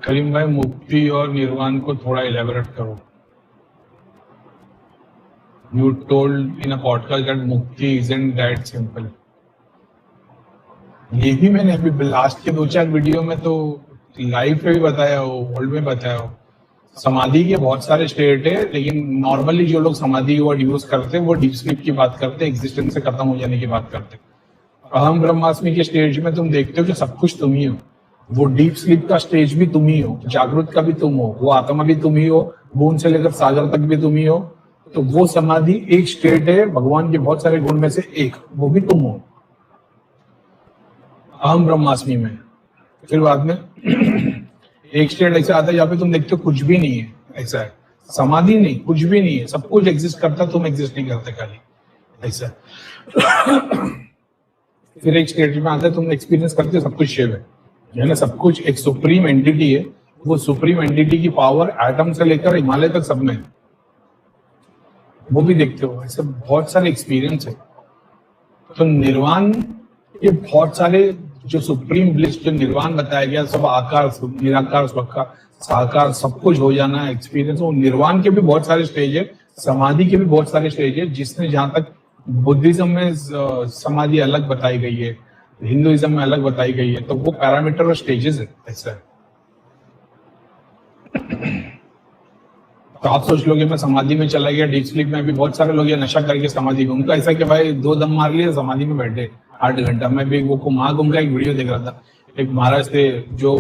करीम भाई, मुक्ति और निर्वाण को थोड़ा इलेबोरेट करो। You told in a podcast that मुक्ति इजंट दैट सिंपल। ये भी मैंने अभी लास्ट के 2-4 वीडियो में तो लाइव पे भी बताया हो, वर्ल्ड में बताया हो। समाधि के बहुत सारे स्टेट है, लेकिन नॉर्मली जो लोग समाधि वर्ड यूज करते हैं वो डीप स्लीप की बात करते हैं, एग्जिस्टेंस से खत्म हो जाने की बात करते हैं। अहम ब्रह्मास्मि के स्टेज में तुम देखते हो कि सब कुछ तुम ही हो। वो डीप स्लीप का स्टेज भी तुम ही हो, जागृत का भी तुम हो, वो आत्मा भी तुम ही हो, बूंद से लेकर सागर तक भी तुम ही हो। तो वो समाधि एक स्टेट है भगवान के बहुत सारे गुण में से एक, वो भी तुम हो अहम ब्रह्मास्मि में। फिर बाद में एक स्टेट ऐसा आता है जहाँ पे तुम देखते हो कुछ भी नहीं है, ऐसा है। समाधि नहीं, कुछ भी नहीं है, सब कुछ एग्जिस्ट करता है, तुम एग्जिस्ट नहीं करते खाली, ऐसा। फिर एक स्टेट में आता है तुम एक्सपीरियंस करते हो सब कुछ शिव है ना, सब कुछ एक सुप्रीम एंटिटी है। वो सुप्रीम एंटिटी की पावर एटम से लेकर हिमालय तक सब में है, वो भी देखते हो। ऐसे बहुत सारे एक्सपीरियंस है। तो निर्वाण के बहुत सारे जो सुप्रीम ब्लिस, जो निर्वाण बताया गया, सब आकार, निराकार, स्वकार, साकार, सब कुछ हो जाना एक्सपीरियंस। वो निर्वाण के भी बहुत सारे स्टेज है, समाधि के भी बहुत सारे स्टेज है। जिसने जहां तक बुद्धिज्म में समाधि अलग बताई गई है, हिंदुइज्म में अलग बताई गई है, तो वो पैरामीटर और स्टेजेस है, ऐसा है। तो आप सोच लोगे मैं समाधि में चला गया, डीप स्लीप में भी बहुत सारे लोग ये नशा करके समाधि में, उनका ऐसा कि भाई 2 दम मार लिए समाधि में बैठे 8 घंटा। मैं भी वो महाकुंभ का एक वीडियो देख रहा था, एक महाराज थे जो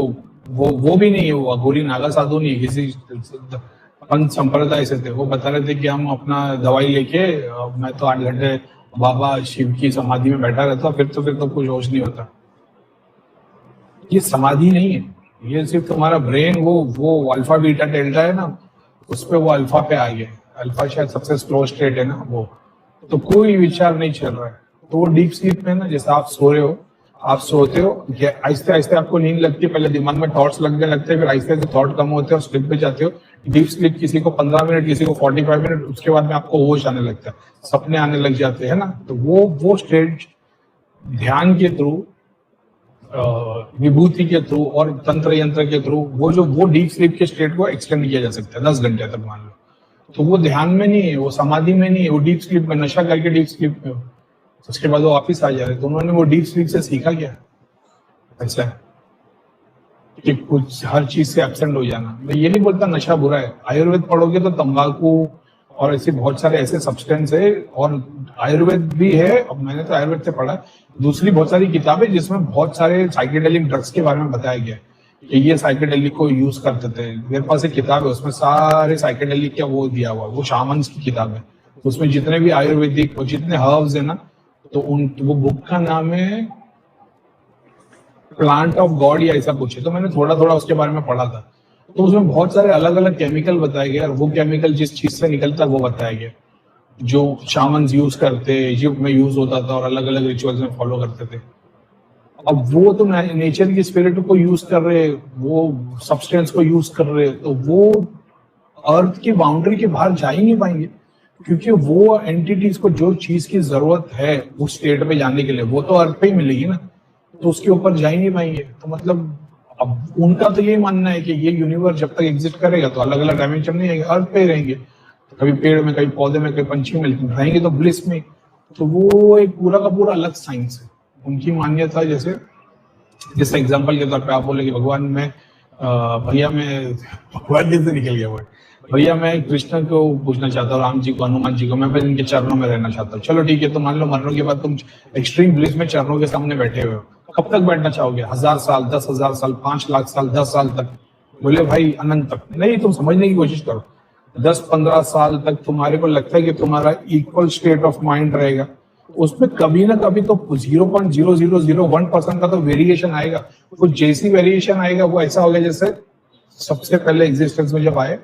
वो भी नहीं है, वो अघोरी नागा साधु नहीं, किसी पंथ संप्रदाय से थे। वो बता रहे थे कि हम अपना दवाई लेके मैं तो 8 घंटे बाबा शिव की समाधि में बैठा रहता, फिर तो कुछ होश नहीं होता। ये समाधि नहीं है, ये सिर्फ तुम्हारा ब्रेन वो अल्फा बीटा डेल्टा है ना, उस पे वो अल्फा पे आ गया। अल्फा शायद सबसे स्लो स्टेट है ना वो। तो कोई विचार नहीं चल रहा है। तो वो डीप स्लीप में ना, जैसे आप सो रहे हो, आप सोते हो, आहिस्ते आहिस्ते आपको नींद लगती है, पहले दिमाग में थॉट्स लगने लगते हैं, फिर आहिस्ते आहिस्ते थॉट कम होते हैं और स्लिप पे जाते हो। डीप स्लीप किसी को 15 मिनट, किसी को 45 मिनट, उसके बाद में आपको होश आने लगता है, सपने आने लग जाते हैं ना। तो वो स्टेट ध्यान के थ्रू, विभूति के थ्रू और तंत्र यंत्र के थ्रू, वो डीप स्लीप के स्टेट को एक्सटेंड किया जा सकता है 10 घंटे तक, मान लो। तो वो ध्यान में नहीं है, वो समाधि में नहीं है, वो डीप स्लीप में, नशा करके डीप स्लीप में हो। उसके बाद वो वापिस आ जा रहे। तो उन्होंने वो डीप स्लीप से सीखा क्या, ऐसा है कि कुछ हर चीज से एब्सेंट हो जाना। मैं ये नहीं बोलता नशा बुरा है, आयुर्वेद पढ़ोगे तो तंबाकू और ऐसे बहुत सारे ऐसे सब्सटेंस है, और आयुर्वेद भी है। अब मैंने तो आयुर्वेद से पढ़ा, दूसरी बहुत सारी किताबें जिसमें बहुत सारे साइकेडेलिक ड्रग्स के बारे में बताया गया कि ये साइकेडेलिक को यूज करते थे। मेरे पास एक किताब है, उसमें सारे साइकेडेलिक का वो दिया हुआ, वो शामन्स की किताब है। उसमें जितने भी आयुर्वेदिक और जितने हर्ब्स है ना, तो वो बुक का नाम है प्लांट ऑफ गॉड या ऐसा कुछ है। तो मैंने थोड़ा थोड़ा उसके बारे में पढ़ा था। तो उसमें बहुत सारे अलग अलग केमिकल बताए गए, और वो केमिकल जिस चीज से निकलता है वो बताया गया, जो शामन्स यूज करते, इजिप्ट में यूज होता था और अलग अलग रिचुअल्स में फॉलो करते थे। अब वो तो नेचर की स्पिरिट को यूज कर रहे, वो सब्सटेंस को यूज कर रहे, तो वो अर्थ की बाउंड्री के बाहर जा ही नहीं पाएंगे, क्योंकि वो एंटिटीज को जो चीज की जरूरत है उस स्टेट पे जाने के लिए, वो तो अर्थ पे ही मिलेगी ना, तो उसके ऊपर जा ही नहीं पाएंगे। तो मतलब अब उनका तो यही मानना है कि ये यूनिवर्स जब तक एग्जिस्ट करेगा तो अलग अलग डायमेंशन नहीं आएंगे, अर्थ पे ही रहेंगे, कभी पेड़ में, कभी पौधे में, कभी पंछी में, लेकिन रहेंगे तो ब्लिस में। तो वो एक पूरा का पूरा अलग साइंस है उनकी मान्यता। जैसे एग्जांपल के तौर पे आप बोले कि भगवान में भैया मैं भगवान कैसे निकल गया वर्ड, भैया मैं कृष्ण को पूछना चाहता हूँ, राम जी को, हनुमान जी को, मैं इनके चरणों में रहना चाहता हूँ। चलो ठीक है, तो मान लो मरने के बाद तुम एक्सट्रीम ब्लिस में चरणों के सामने बैठे हुए हो, कब तक बैठना चाहोगे? 1000 साल, 10,000 साल, 5 लाख साल, 10 साल तक? बोले भाई अनंत तक। नहीं, तुम समझने की कोशिश करो, 10-15 साल तक तुम्हारे को लगता है कि तुम्हारा इक्वल स्टेट ऑफ माइंड रहेगा, उसमें कभी ना कभी तो 0.0001% का तो वेरिएशन आएगा। वो जैसी वेरिएशन आएगा वो ऐसा होगा जैसे सबसे पहले एग्जिस्टेंस में जब आए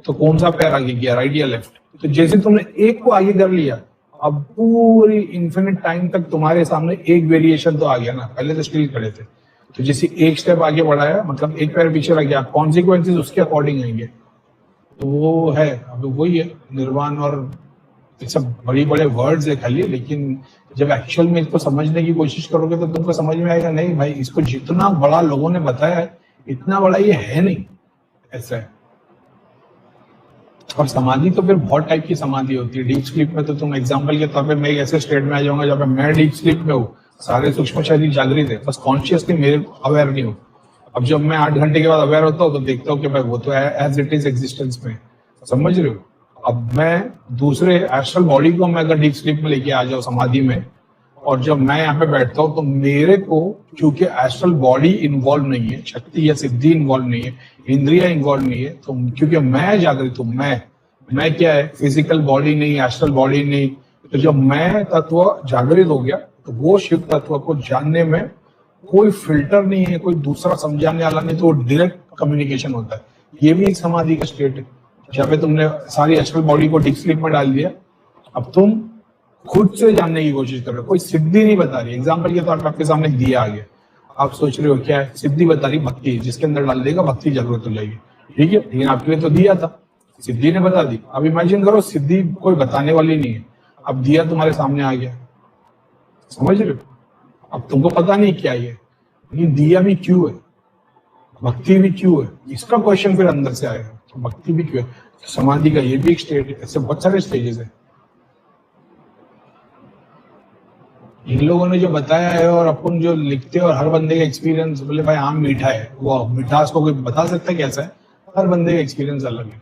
तो कौन सा पैर आगे गया, राइट या लेफ्ट। तो जैसे तुमने एक को आगे कर लिया, अब पूरी इन्फिनिट टाइम तक तुम्हारे सामने एक वेरिएशन तो आ गया ना, पहले तो स्टिल खड़े थे, तो जैसे एक स्टेप आगे बढ़ाया मतलब एक पैर पीछे रह गया, कॉन्सिक्वेंसेस उसके अकॉर्डिंग आएंगे। तो वो है, अब वही है निर्वाण। और सब बड़े बड़े वर्ड्स है खाली, लेकिन जब एक्चुअल में इसको समझने की कोशिश करोगे तो तुमको समझ में आएगा नहीं भाई, इसको जितना बड़ा लोगों ने बताया है इतना बड़ा ये है नहीं, ऐसा है। और समाधि तो फिर बहुत टाइप की समाधि होती है। डीप स्लीप में तो तुम एग्जांपल के तौर पे मैं एक ऐसे स्टेट में आ जाऊंगा जहाँ पे मैं डीप स्लीप में हूँ, सारे सूक्ष्म शरीर जागृत है, बस कॉन्शियसली मेरे अवेयर नहीं हूँ। अब जब मैं 8 घंटे के बाद अवेयर होता हूँ तो देखता हूँ कि भाई वो तो एज इट इज एग्जिस्टेंस में, समझ रहे हो। अब मैं दूसरे एस्ट्रल बॉडी को मैं अगर डीप स्लीप में लेके आ जाऊँ समाधि में, और जब मैं यहाँ पे बैठता हूँ तो मेरे को क्योंकि एस्ट्रल बॉडी इन्वॉल्व नहीं है, शक्ति या सिद्धि इन्वॉल्व नहीं है, इंद्रिया इन्वॉल्व नहीं है, तो क्योंकि मैं जागृत हूँ, मैं क्या है, फिजिकल बॉडी नहीं, एस्ट्रल बॉडी नहीं, तो जब मैं तत्व जागृत हो गया तो वो शिव तत्व को जानने में कोई फिल्टर नहीं है, कोई दूसरा समझाने वाला नहीं, तो डायरेक्ट कम्युनिकेशन होता है। ये भी एक समाधि का स्टेट है जहाँ पे तुमने सारी एस्ट्रल बॉडी को डीप स्लीप में डाल दिया। अब तुम खुद से जानने की कोशिश कर रहे हो, कोई सिद्धि नहीं बता रही। एग्जाम्पल के तौर पर आपके सामने दिया आ गया, आप सोच रहे हो क्या है, सिद्धि बता रही भक्ति, जिसके अंदर डाल देगा भक्ति जागृत हो जाएगी, ठीक है, लेकिन आपके लिए तो दिया था, सिद्धि ने बता दी। अब इमेजिन करो सिद्धि कोई बताने वाली नहीं है, अब दिया तुम्हारे सामने आ गया, समझ रहे हो। अब तुमको पता नहीं क्या है, लेकिन दिया भी क्यों है, भक्ति भी क्यों है, इसका क्वेश्चन फिर अंदर से आएगा, तो भक्ति भी क्यों है। तो समाधि का ये भी एक स्टेट है, ऐसे बहुत सारे स्टेजेस है। इन लोगों ने जो बताया है और अपन जो लिखते हैं और हर बंदे का एक्सपीरियंस, बोले भाई आम मीठा है, वो मिठास को कोई बता सकता है कैसा है, हर बंदे का एक्सपीरियंस अलग है।